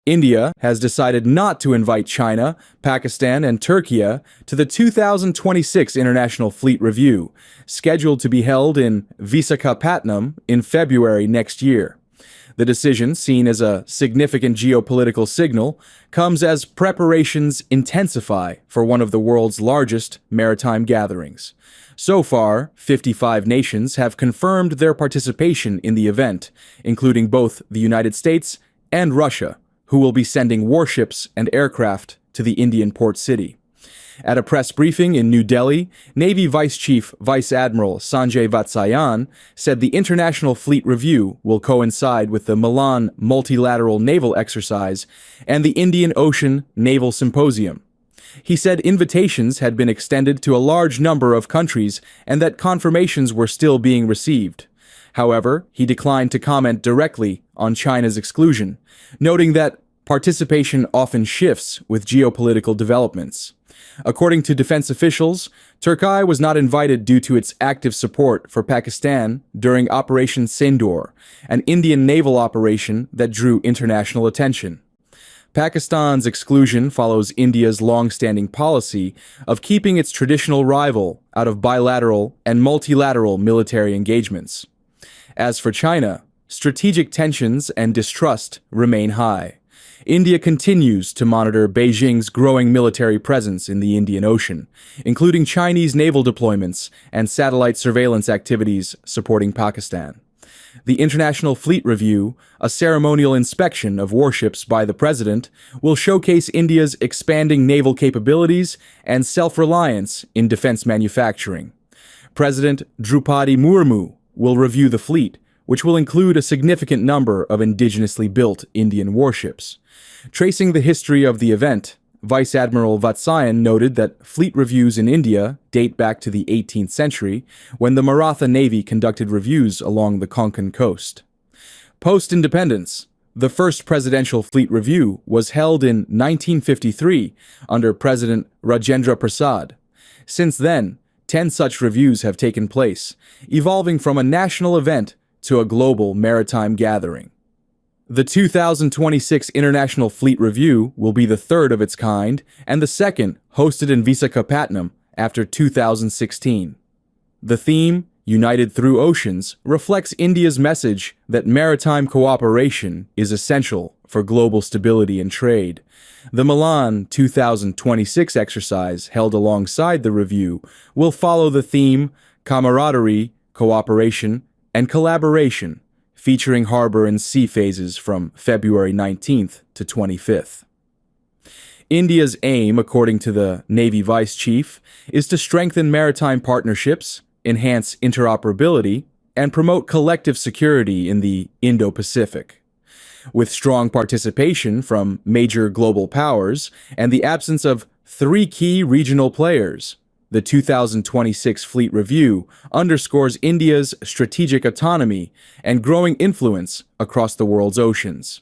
India has decided not to invite China, Pakistan, and Turkiye to the 2026 International Fleet Review, scheduled to be held in Visakhapatnam in February next year. The decision, seen as a significant geopolitical signal, comes as preparations intensify for one of the world's largest maritime gatherings. So far, 55 nations have confirmed their participation in the event, including both the United States and Russia, who will be sending warships and aircraft to the Indian port city. At a press briefing in New Delhi, Navy Vice Chief Vice Admiral Sanjay Vatsayan said the International Fleet Review will coincide with the Milan multilateral naval exercise and the Indian Ocean Naval Symposium. He said invitations had been extended to a large number of countries and that confirmations were still being received. However, he declined to comment directly on China's exclusion, noting that participation often shifts with geopolitical developments. According to defense officials, Turkiye was not invited due to its active support for Pakistan during Operation Sindoor, an Indian naval operation that drew international attention. Pakistan's exclusion follows India's long-standing policy of keeping its traditional rival out of bilateral and multilateral military engagements. As for China, strategic tensions and distrust remain high. India continues to monitor Beijing's growing military presence in the Indian Ocean, including Chinese naval deployments and satellite surveillance activities supporting Pakistan. The International Fleet Review, a ceremonial inspection of warships by the President, will showcase India's expanding naval capabilities and self-reliance in defense manufacturing. President Droupadi Murmu will review the fleet, which will include a significant number of indigenously built Indian warships. Tracing the history of the event, Vice Admiral Vatsayan noted that fleet reviews in India date back to the 18th century, when the Maratha Navy conducted reviews along the Konkan coast. Post-independence, the first presidential fleet review was held in 1953 under President Rajendra Prasad. Since then, 10 such reviews have taken place, evolving from a national event to a global maritime gathering. The 2026 International Fleet Review will be the third of its kind and the second hosted in Visakhapatnam after 2016. The theme, United Through Oceans, reflects India's message that maritime cooperation is essential for global stability and trade. The Milan 2026 exercise, held alongside the review, will follow the theme Camaraderie, Cooperation, and Collaboration, featuring harbor and sea phases from February 19th to 25th. India's aim, according to the Navy Vice Chief, is to strengthen maritime partnerships, enhance interoperability, and promote collective security in the Indo-Pacific. With strong participation from major global powers and the absence of three key regional players, the 2026 Fleet Review underscores India's strategic autonomy and growing influence across the world's oceans.